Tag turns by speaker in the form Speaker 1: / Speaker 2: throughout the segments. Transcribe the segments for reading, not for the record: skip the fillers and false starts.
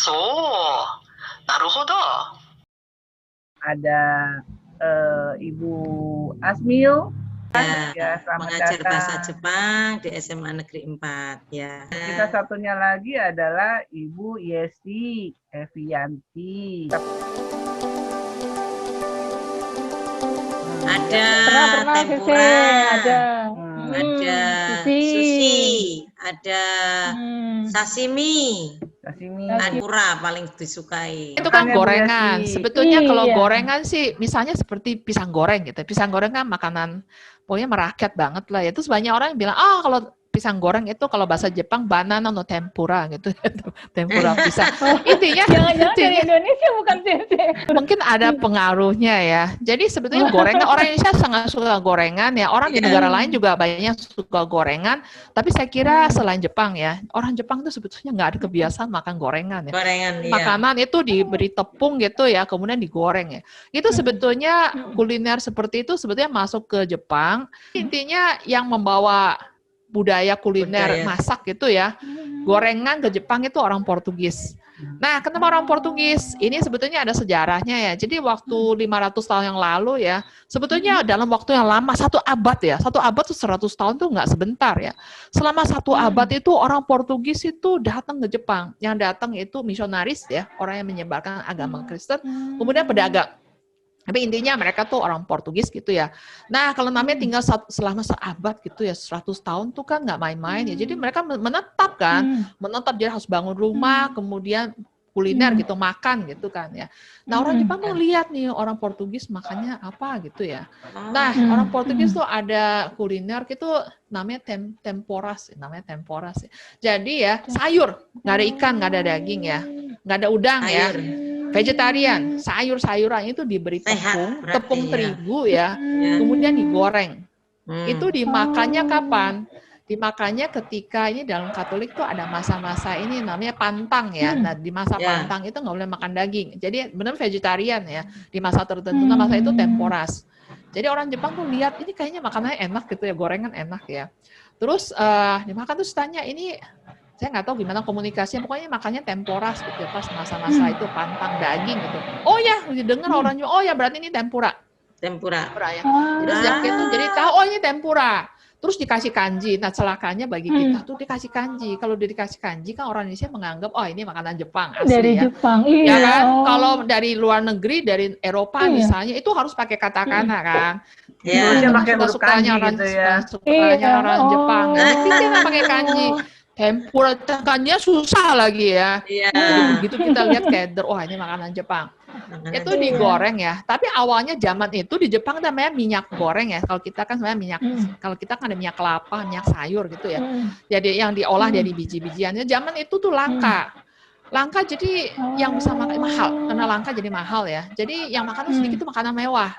Speaker 1: なるほど。
Speaker 2: Ada Ibu Asmil.
Speaker 3: Ya, mengajar bahasa Jepang di SMA Negeri 4 ya.
Speaker 2: Kita satunya lagi adalah Ibu Yesi Evianti.
Speaker 3: Ada
Speaker 4: Pernah
Speaker 3: tempura,
Speaker 4: ada
Speaker 3: sushi, ada sashimi. Tempura paling disukai.
Speaker 5: Itu kan gorengan. Sebetulnya kalau
Speaker 4: Iya.
Speaker 5: gorengan sih, misalnya seperti pisang goreng gitu. Pisang goreng kan makanan pokoknya merakyat banget lah ya. Terus banyak orang yang bilang, kalau pisang goreng itu kalau bahasa Jepang banana no tempura gitu. Tempura pisang. Intinya
Speaker 4: Jangan-jangan dari Indonesia bukan Sensei.
Speaker 5: mungkin ada pengaruhnya ya. Jadi sebetulnya gorengan, orang Indonesia sangat suka gorengan ya. Orang di negara lain juga banyak suka gorengan. Tapi saya kira selain Jepang ya, orang Jepang itu sebetulnya nggak ada kebiasaan makan gorengan ya.
Speaker 3: Gorengan, iya.
Speaker 5: Makanan itu diberi tepung gitu ya, kemudian digoreng ya. Itu sebetulnya kuliner seperti itu sebetulnya masuk ke Jepang. Intinya yang membawa budaya kuliner masak gitu ya. Gorengan ke Jepang itu orang Portugis. Nah, kenapa orang Portugis? Ini sebetulnya ada sejarahnya ya. Jadi waktu 500 tahun yang lalu ya, sebetulnya dalam waktu yang lama, 1 abad ya. 1 abad itu 100 tahun tuh nggak sebentar ya. Selama 1 abad itu orang Portugis itu datang ke Jepang. Yang datang itu misionaris ya, orang yang menyebarkan agama Kristen, kemudian pedagang. Tapi intinya mereka tuh orang Portugis gitu ya. Nah, kalau namanya tinggal selama seabad gitu ya, 100 tahun tuh kan nggak main-main ya. Jadi mereka menetap kan, menetap dia harus bangun rumah, kemudian kuliner gitu, makan gitu kan ya. Nah, orang Jepang tuh lihat nih orang Portugis makannya apa gitu ya. Nah, orang Portugis tuh ada kuliner gitu namanya temporas ya. Jadi ya sayur, nggak ada ikan, nggak ada daging ya, nggak ada udang ya. Vegetarian, sayur-sayuran itu diberi tepung terigu ya, kemudian digoreng. Itu dimakannya kapan? Dimakannya ketika ini dalam Katolik tuh ada masa-masa ini namanya pantang ya. Nah, di masa pantang itu nggak boleh makan daging. Jadi benar vegetarian ya. Di masa tertentu, nah masa itu temporas. Jadi orang Jepang tuh lihat ini kayaknya makanannya enak gitu ya, gorengan enak ya. Terus dimakan terus tanya ini. Saya nggak tahu gimana komunikasinya, pokoknya makannya temporas gitu ya, pas masa-masa itu pantang daging gitu. Oh ya, didengar orang juga, oh ya berarti ini tempura. Tempura ya. Jadi sejak itu jadi tahu, oh ini tempura. Terus dikasih kanji. Nah celakanya bagi kita tuh dikasih kanji. Kalau dikasih kanji kan orang Indonesia menganggap, oh ini makanan Jepang asli
Speaker 4: dari
Speaker 5: ya.
Speaker 4: Jepang,
Speaker 5: iya. Ya kan? Kalau dari luar negeri, dari Eropa misalnya, itu harus pakai katakana kan.
Speaker 2: Iya.
Speaker 5: Suka-sukanya orang, orang Jepang. Jadi kita pakai kanji. Tempura tekannya susah lagi ya. Jadi begitu kita lihat keder, wah ini makanan Jepang. Itu digoreng ya. Tapi awalnya zaman itu di Jepang namanya minyak goreng ya. Kalau kita kan sebenarnya minyak, kalau kita kan ada minyak kelapa, minyak sayur gitu ya. Jadi yang diolah dari biji-bijiannya. Zaman itu tuh langka. Langka jadi yang bisa makan mahal. Karena langka jadi mahal ya. Jadi yang makan sedikit itu makanan mewah.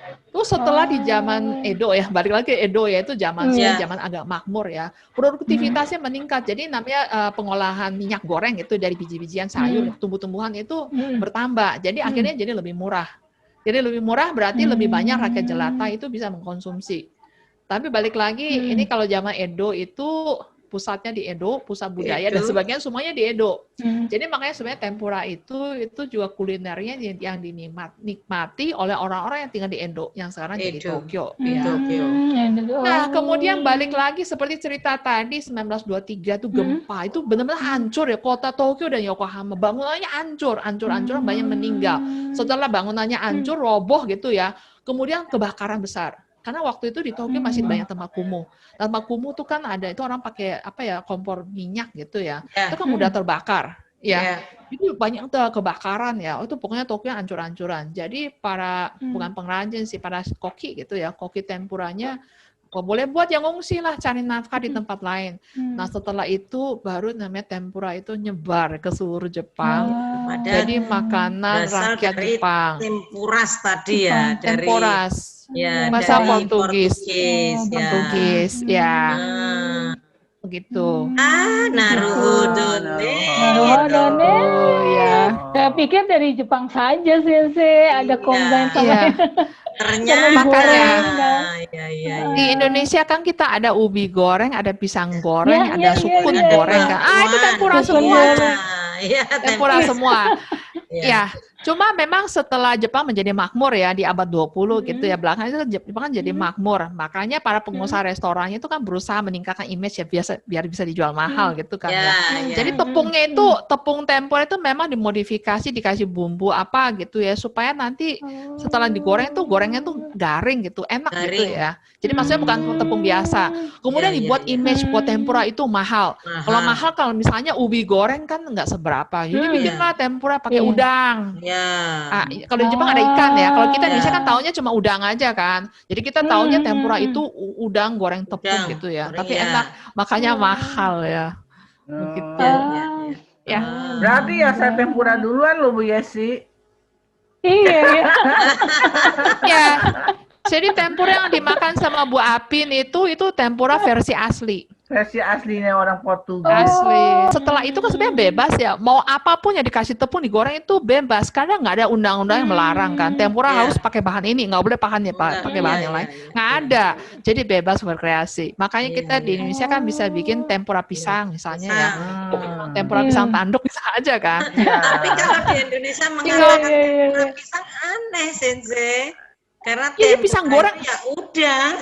Speaker 5: Terus setelah di zaman Edo ya, balik lagi Edo ya, itu zaman zaman agak makmur ya, produktivitasnya meningkat. Jadi namanya pengolahan minyak goreng itu dari biji-bijian sayur, tumbuh-tumbuhan itu bertambah. Jadi akhirnya jadi lebih murah. Jadi lebih murah berarti lebih banyak rakyat jelata itu bisa mengkonsumsi. Tapi balik lagi, ini kalau zaman Edo itu pusatnya di Edo, pusat budaya dan sebagainya semuanya di Edo. Jadi makanya sebenarnya tempura itu juga kulinernya yang dinikmati oleh orang-orang yang tinggal di Edo yang sekarang jadi Tokyo. Nah, kemudian balik lagi seperti cerita tadi 1923 itu gempa itu benar-benar hancur ya kota Tokyo dan Yokohama. Bangunannya hancur banyak meninggal. Setelah bangunannya hancur roboh gitu ya. Kemudian kebakaran besar. Karena waktu itu di Tokyo masih banyak tempat kumuh. Tempat kumuh tuh kan ada itu orang pakai kompor minyak gitu ya. Itu kan mudah terbakar ya. Itu banyak kebakaran ya. Itu pokoknya Tokyo hancur-hancuran. Jadi para bukan pengrajin sih, para koki gitu ya. Koki tempuranya boleh buat yang ngungsi lah, cari nafkah di tempat lain. Nah setelah itu baru namanya tempura itu nyebar ke seluruh Jepang. Jadi makanan rakyat Jepang.
Speaker 3: Tempuras tadi ya.
Speaker 5: Tempuras.
Speaker 3: Ya,
Speaker 5: masa Portugis ya. Begitu.
Speaker 3: Naruhodo
Speaker 4: ya. Saya pikir dari Jepang saja Sensei ada combine sama
Speaker 3: ternyata
Speaker 5: makanya di Indonesia kan kita ada ubi goreng, ada pisang goreng, ada sukun goreng kan. Itu tempura semua tuh.
Speaker 3: Ya,
Speaker 5: Tempura semua.
Speaker 3: Ya.
Speaker 5: Ya, cuma memang setelah Jepang menjadi makmur ya di abad 20 gitu ya, belakangan itu Jepang kan jadi makmur. Makanya para pengusaha restorannya itu kan berusaha meningkatkan image ya biar bisa dijual mahal gitu kan ya. Jadi tepungnya itu, tepung tempura itu memang dimodifikasi, dikasih bumbu apa gitu ya, supaya nanti setelah digoreng tuh gorengnya tuh garing gitu, enak gitu ya. Jadi maksudnya bukan tepung biasa. Kemudian dibuat image buat tempura itu mahal. Kalau mahal, kalau misalnya ubi goreng kan nggak seberapa. Jadi bikinlah tempura pakai udang. Kalau di Jepang ada ikan ya. Kalau kita di Indonesia kan taunya cuma udang aja kan. Jadi kita taunya tempura itu udang goreng tepung gitu ya. Tapi enak, makanya mahal ya. Begitu. Ya.
Speaker 2: Berarti ya saya tempura duluan loh Bu Yesi.
Speaker 4: Iya.
Speaker 5: Ya. Jadi tempura yang dimakan sama Bu Apin itu tempura versi asli.
Speaker 2: Versi aslinya orang Portugis.
Speaker 5: Asli. Setelah itu kan sebenarnya bebas ya. Mau apapun yang dikasih tepung digoreng itu bebas. Karena nggak ada undang-undang yang melarang kan. Tempura harus pakai bahan ini, nggak boleh pakai bahan yang lain. Nggak ada. Jadi bebas berkreasi. Makanya kita di Indonesia kan bisa bikin tempura pisang misalnya ya. Tempura pisang tanduk bisa aja kan.
Speaker 3: Tapi kalau di Indonesia mengatakan tempura pisang aneh, Sensei. Karena
Speaker 5: pisang goreng
Speaker 3: ya udang.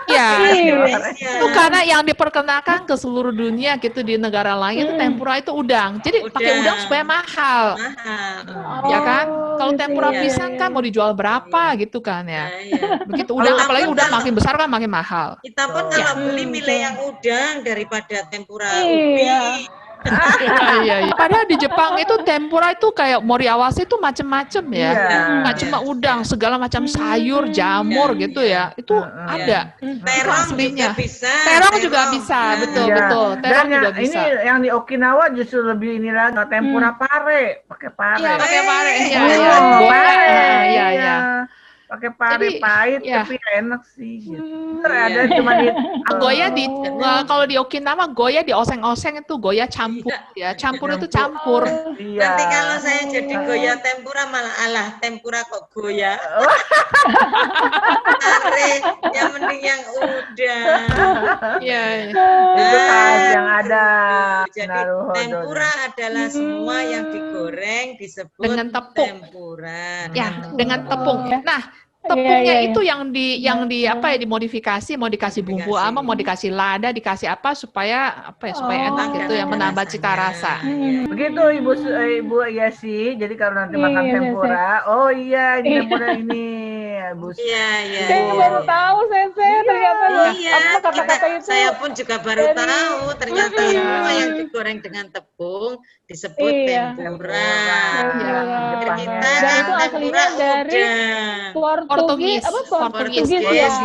Speaker 5: Ya, itu karena yang diperkenalkan ke seluruh dunia gitu di negara lain itu tempura itu udang. Jadi pakai udang supaya mahal. Ya kan? Kalau tempura pisang kan mau dijual berapa gitu kan ya. Begitu udang, apalagi udang makin besar kan makin mahal.
Speaker 3: Kita pun kalau beli milih yang udang daripada tempura ubi.
Speaker 5: Iya. Padahal di Jepang itu tempura itu kayak moriawase itu macam-macam ya. Nggak cuma udang, segala macam sayur, jamur gitu ya. Itu ada.
Speaker 3: Terong juga bisa.
Speaker 5: Terong juga bisa, betul. Terong juga bisa.
Speaker 2: Ini yang di Okinawa justru lebih ini lagi tempura pare, pakai pare.
Speaker 5: Iya, pakai pare. Iya.
Speaker 2: Pakai pare pahit tapi enak sih gitu. Ada cuma di
Speaker 5: goya kalau di Okinawa goya di oseng-oseng itu goya campur ya. Campur itu campur.
Speaker 3: Nanti kalau saya jadi goya tempura malah tempura kok goya. Tarik, yang mending yang udang.
Speaker 5: Iya.
Speaker 2: Itu yang ada.
Speaker 3: Jadi tempura adalah semua yang digoreng disebut
Speaker 5: dengan tepung.
Speaker 3: Tempura.
Speaker 5: Ya, dengan tepung. Nah, tepungnya itu yang dimodifikasi, mau dikasih bumbu apa, mau dikasih lada, dikasih apa supaya enak gitu ya, menambah cita rasa.
Speaker 2: Begitu Ibu Yesi. Jadi kalau nanti makan tempura, ini tempura ini.
Speaker 4: Saya baru tahu Sensei ternyata apa kata-kata itu.
Speaker 3: Saya pun juga baru tahu ternyata semua yang digoreng dengan tepung disebut tempura.
Speaker 4: Ternyata dan itu aslinya dari Portugis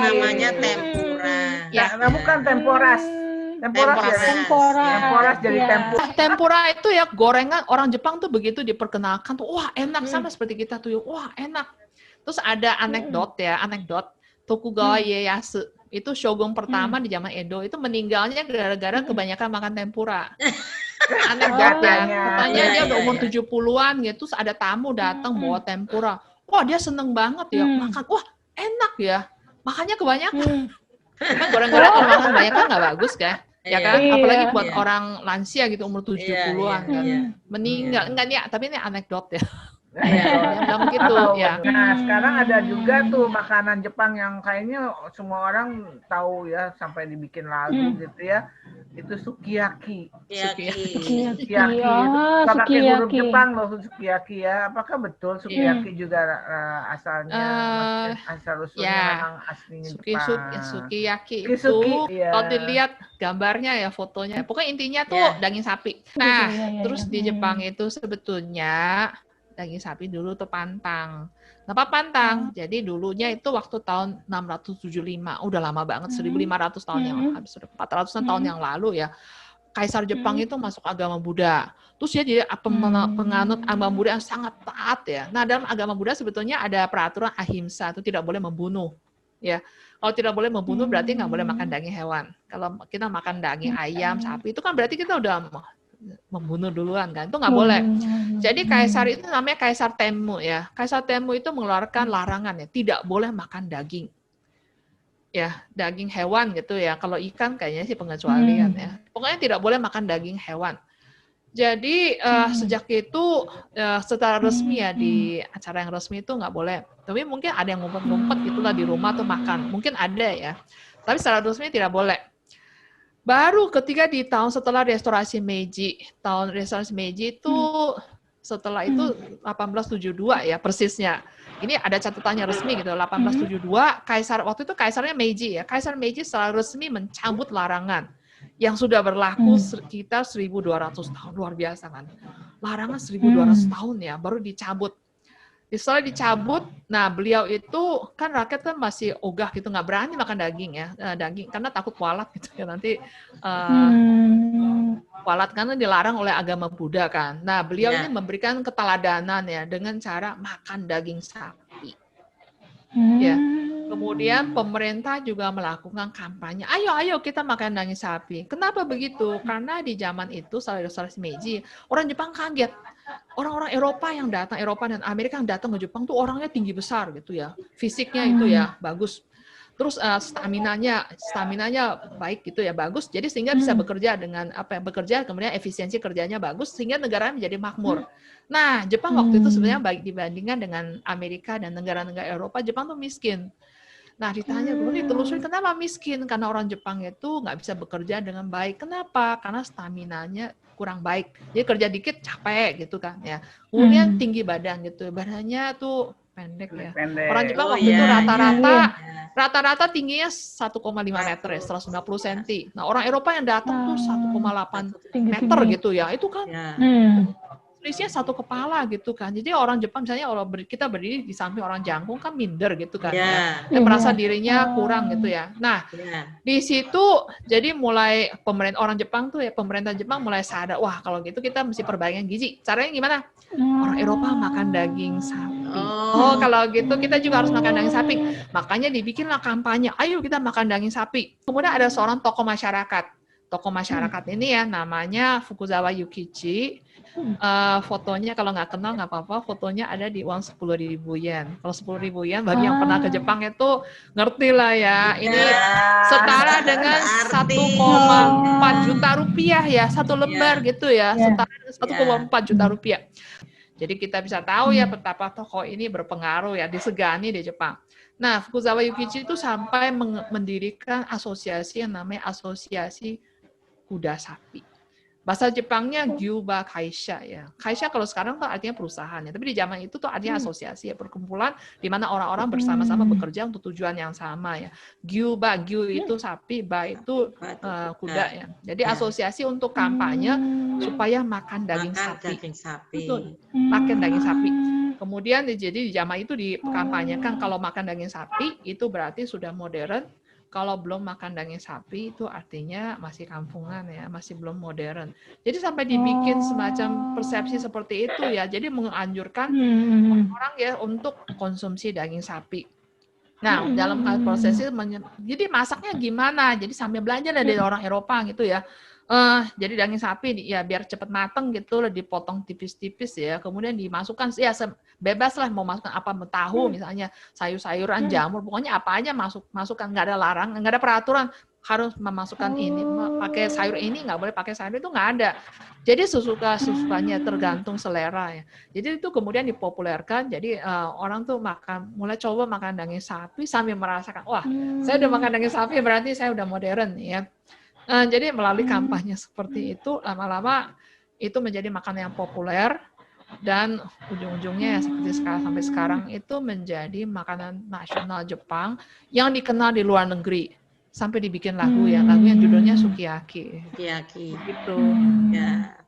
Speaker 3: namanya tempura.
Speaker 2: Nah, bukan temporas. Temporas jadi tempura.
Speaker 5: Tempura itu ya gorengan orang Jepang tuh begitu diperkenalkan tuh wah enak sama seperti kita tuh wah enak. Terus ada anekdot Tokugawa Ieyasu itu shogun pertama di zaman Edo itu meninggalnya gara-gara kebanyakan makan tempura. Anekdot ya. Katanya dia udah umur 70-an gitu terus ada tamu datang bawa tempura. Wah, dia seneng banget ya makan. Wah, enak ya. Makanya kebanyakan. Kan goreng-goreng kalau makan banyak kan nggak bagus kan? Ya kan? Apalagi buat orang lansia gitu umur 70-an kan. Meninggal. Enggak nih, tapi ini anekdot ya. Yang begitu ya.
Speaker 2: Nah, sekarang ada juga tuh makanan Jepang yang kayaknya semua orang tahu ya sampai dibikin lagu gitu ya. Itu sukiyaki. Sukiyaki. Itu pakai huruf Jepang loh sukiyaki ya. Apakah betul sukiyaki juga asalnya asal usulnya memang aslinya Jepang?
Speaker 5: Sukiyaki itu kalau dilihat gambarnya ya fotonya. Pokoknya intinya tuh daging sapi. Nah, terus di Jepang itu sebetulnya daging sapi dulu tuh pantang. Kenapa pantang? Jadi dulunya itu waktu tahun 675, udah lama banget, 1.500 tahun yang lalu, 400 tahun yang lalu ya. Kaisar Jepang itu masuk agama Buddha. Terus dia jadi penganut agama Buddha yang sangat taat ya. Nah, dalam agama Buddha sebetulnya ada peraturan ahimsa, itu tidak boleh membunuh. Ya, kalau tidak boleh membunuh berarti nggak boleh makan daging hewan. Kalau kita makan daging ayam, sapi, itu kan berarti kita udah membunuh duluan kan, itu nggak boleh. Jadi kaisar itu namanya Kaisar Tenmu ya. Kaisar Tenmu itu mengeluarkan larangan ya, tidak boleh makan daging. Ya, daging hewan gitu ya. Kalau ikan kayaknya sih pengecualian ya. Pokoknya tidak boleh makan daging hewan. Jadi sejak itu secara resmi ya di acara yang resmi itu nggak boleh. Tapi mungkin ada yang ngumpet-ngumpet gitulah di rumah tuh makan. Mungkin ada ya. Tapi secara resmi tidak boleh. Baru ketika di tahun setelah restorasi Meiji, tahun restorasi Meiji itu setelah itu 1872 ya persisnya. Ini ada catatannya resmi gitu, 1872 kaisar waktu itu kaisarnya Meiji ya. Kaisar Meiji secara resmi mencabut larangan yang sudah berlaku sekitar 1.200 tahun, luar biasa kan. Larangan 1.200 tahun ya, baru dicabut. Setelah dicabut, nah beliau itu kan rakyat kan masih ogah gitu, nggak berani makan daging ya, daging karena takut kualat gitu ya nanti kualat karena dilarang oleh agama Buddha kan. Nah beliau ini memberikan keteladanan ya dengan cara makan daging sapi. Ya. Kemudian pemerintah juga melakukan kampanye, ayo kita makan daging sapi. Kenapa begitu? Karena di zaman itu setelah restorasi Meiji, orang Jepang kaget. Orang-orang Eropa yang datang, Eropa dan Amerika yang datang ke Jepang tuh orangnya tinggi besar gitu ya. Fisiknya itu ya bagus. Terus stamina-nya baik gitu ya, bagus. Jadi sehingga bisa bekerja dengan bekerja, kemudian efisiensi kerjanya bagus sehingga negaranya menjadi makmur. Nah, Jepang waktu itu sebenarnya baik dibandingkan dengan Amerika dan negara-negara Eropa, Jepang tuh miskin. Nah, ditanya, kemudian ditelusuri kenapa miskin? Karena orang Jepang itu nggak bisa bekerja dengan baik. Kenapa? Karena staminanya kurang baik. Jadi kerja dikit capek gitu kan ya. Kemudian tinggi badan gitu. Badannya tuh pendek ya. Orang Jepang waktu itu rata-rata tingginya 1,5 meter ya, 190 cm. Nah, orang Eropa yang datang tuh 1,8 meter gitu ya. Itu kan selisihnya satu kepala gitu kan. Jadi orang Jepang misalnya kita berdiri di samping orang jangkung kan minder gitu kan. Merasa dirinya kurang gitu ya. Nah, di situ jadi mulai orang Jepang tuh ya, pemerintah Jepang mulai sadar, wah kalau gitu kita mesti perbaikan gizi. Caranya gimana? Orang Eropa makan daging sapi. Oh, kalau gitu kita juga harus makan daging sapi. Makanya dibikinlah kampanye, ayo kita makan daging sapi. Kemudian ada seorang tokoh masyarakat. Tokoh masyarakat ini ya namanya Fukuzawa Yukichi. Fotonya kalau nggak kenal nggak apa-apa, fotonya ada di uang 10.000 yen. Kalau 10.000 yen bagi yang pernah ke Jepang itu ngerti lah ya. Ini setara dengan 1,4 juta rupiah ya, satu lembar gitu ya, setara dengan 1,4 juta rupiah. Jadi kita bisa tahu ya betapa tokoh ini berpengaruh ya, disegani di Jepang. Nah, Fukuzawa Yukichi itu sampai mendirikan asosiasi yang namanya Asosiasi Kuda Sapi. Bahasa Jepangnya Gyuba Kaisha ya. Kaisha kalau sekarang tuh artinya perusahaan ya, tapi di zaman itu tuh artinya asosiasi ya, perkumpulan di mana orang-orang bersama-sama bekerja untuk tujuan yang sama ya. Gyuba, Gyu itu sapi, ba itu kuda ya. Jadi asosiasi untuk kampanye supaya makan daging sapi. Itu makan daging sapi. Kemudian jadi di zaman itu dikampanyekan kalau makan daging sapi itu berarti sudah modern. Kalau belum makan daging sapi itu artinya masih kampungan ya, masih belum modern. Jadi sampai dibikin semacam persepsi seperti itu ya. Jadi menganjurkan orang ya untuk konsumsi daging sapi. Nah, dalam proses itu jadi masaknya gimana? Jadi sambil belajar dari orang Eropa gitu ya. Jadi daging sapi ya biar cepat mateng gitu, dipotong tipis-tipis ya. Kemudian dimasukkan ya bebas lah mau masukkan apa, tahu misalnya, sayur-sayuran, jamur, pokoknya apa aja masukkan, nggak ada larang, nggak ada peraturan harus memasukkan ini, pakai sayur ini nggak boleh pakai sayur itu, nggak ada. Jadi sukanya tergantung selera ya. Jadi itu kemudian dipopulerkan. Jadi orang tuh mulai coba makan daging sapi sambil merasakan, wah saya udah makan daging sapi berarti saya udah modern ya. Jadi melalui kampanye seperti itu lama-lama itu menjadi makanan yang populer. Dan ujung-ujungnya seperti sampai sekarang itu menjadi makanan nasional Jepang yang dikenal di luar negeri sampai dibikin lagu ya, lagu yang judulnya Sukiyaki.
Speaker 3: Sukiyaki.
Speaker 5: Gitu.
Speaker 3: Ya.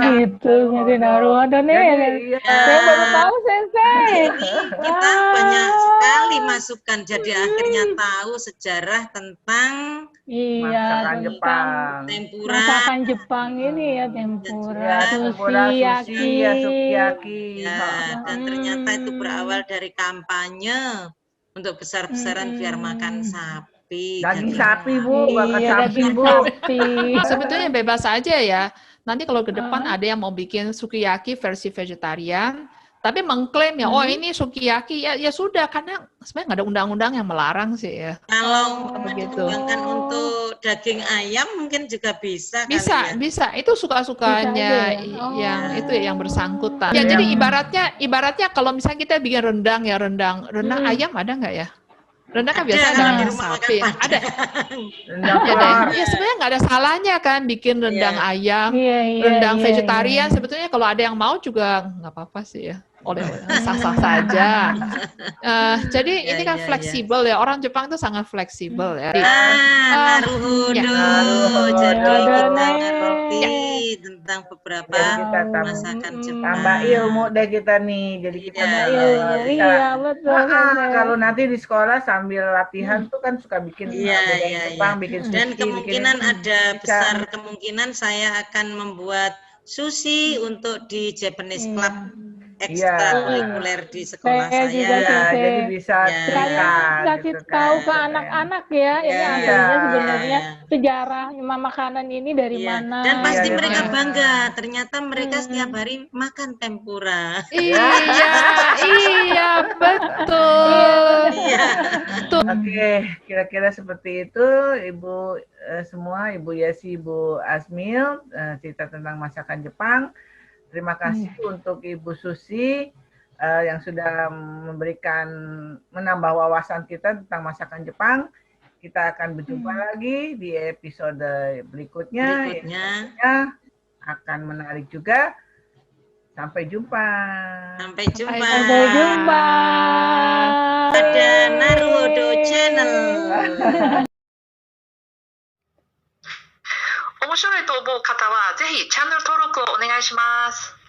Speaker 4: Gitu, jadi Naruhodo nih. Saya baru tahu, Sensei.
Speaker 3: Kita banyak sekali masukan, jadi akhirnya tahu sejarah tentang
Speaker 2: masakan Jepang,
Speaker 3: tempura,
Speaker 4: masakan Jepang ini ya, tempura,
Speaker 3: sukiyaki. Ya, dan ternyata itu berawal dari kampanye untuk besar-besaran biar makan sapi.
Speaker 2: Daging sapi, Bu, makan sapi, Bu.
Speaker 5: Sebetulnya bebas aja ya. Nanti kalau ke depan ada yang mau bikin sukiyaki versi vegetarian, Tapi mengklaim ya, oh
Speaker 4: Mhm.
Speaker 5: ini sukiyaki, ya sudah, karena sebenarnya nggak ada undang-undang yang melarang sih ya.
Speaker 3: Kalau
Speaker 5: begitu.
Speaker 3: dikembangkan untuk daging ayam mungkin juga bisa kali ya.
Speaker 5: Bisa. Itu suka-sukanya
Speaker 4: Bisa aja ya?
Speaker 5: yang
Speaker 4: Oh.
Speaker 5: itu yang bersangkutan. Ya,
Speaker 2: Iya.
Speaker 5: jadi ibaratnya kalau misalnya kita bikin rendang ayam ada nggak ya? Rendang kan
Speaker 3: Ada
Speaker 5: biasa
Speaker 3: kalau di
Speaker 5: daging
Speaker 3: rumah makan
Speaker 5: sapi.
Speaker 3: Padang.
Speaker 5: Ada.
Speaker 2: Rendang
Speaker 5: Ya deh.
Speaker 2: telur.
Speaker 5: Ya sebenarnya nggak ada salahnya kan bikin rendang
Speaker 3: Iya.
Speaker 5: ayam,
Speaker 4: Iya,
Speaker 5: rendang
Speaker 4: iya,
Speaker 5: vegetarian.
Speaker 4: iya.
Speaker 5: Sebetulnya kalau ada yang mau juga nggak apa-apa sih ya. Sah-sah saja. Jadi
Speaker 3: Ya,
Speaker 5: ini kan
Speaker 3: ya, ya.
Speaker 5: fleksibel ya. Orang Jepang tuh sangat fleksibel ya.
Speaker 3: Naruhodo.
Speaker 5: Ya.
Speaker 2: Naruhodo.
Speaker 3: Jadi kita
Speaker 4: Nih.
Speaker 3: ngerti tentang beberapa
Speaker 2: Jadi kita
Speaker 3: masakan Jepang.
Speaker 2: tambah ilmu deh kita nih. Jadi kita
Speaker 3: Iya,
Speaker 2: bisa.
Speaker 4: Iya, betul. Sensei.
Speaker 2: Kalau nanti di sekolah sambil latihan tuh kan suka bikin
Speaker 3: Iya,
Speaker 2: budaya
Speaker 3: iya,
Speaker 2: Jepang,
Speaker 3: iya.
Speaker 2: bikin
Speaker 3: Dan
Speaker 2: sushi,
Speaker 3: kemungkinan
Speaker 2: bikin
Speaker 3: ada
Speaker 2: bisa.
Speaker 3: besar kemungkinan saya akan membuat sushi untuk di Japanese Club ekstrakurikuler di sekolah
Speaker 4: Saya juga,
Speaker 3: saya.
Speaker 4: Sensei.
Speaker 2: Jadi bisa
Speaker 3: Ya.
Speaker 2: cerita
Speaker 4: Sekalian kasih
Speaker 2: gitu
Speaker 4: tahu
Speaker 2: kan.
Speaker 4: ke anak-anak ya, ini
Speaker 3: Iya,
Speaker 4: aslinya sebenarnya
Speaker 3: iya.
Speaker 4: sejarah makanan ini dari
Speaker 3: Iya.
Speaker 4: mana.
Speaker 3: Dan pasti
Speaker 2: Iya,
Speaker 3: mereka
Speaker 2: iya.
Speaker 3: bangga. Ternyata mereka setiap hari makan tempura.
Speaker 5: Iya, betul.
Speaker 3: Iya.
Speaker 2: Oke, kira-kira seperti itu Ibu semua, Ibu Yesi, Ibu Asmil, cerita tentang masakan Jepang. Terima kasih untuk Ibu Susi yang sudah menambah wawasan kita tentang masakan Jepang. Kita akan berjumpa lagi di episode berikutnya. Yang akan menarik juga. Sampai jumpa.
Speaker 3: Sampai jumpa.
Speaker 4: Sampai jumpa.
Speaker 3: Pada Naruhodo Channel.
Speaker 5: 面白いと思う方はぜひチャンネル登録をお願いします。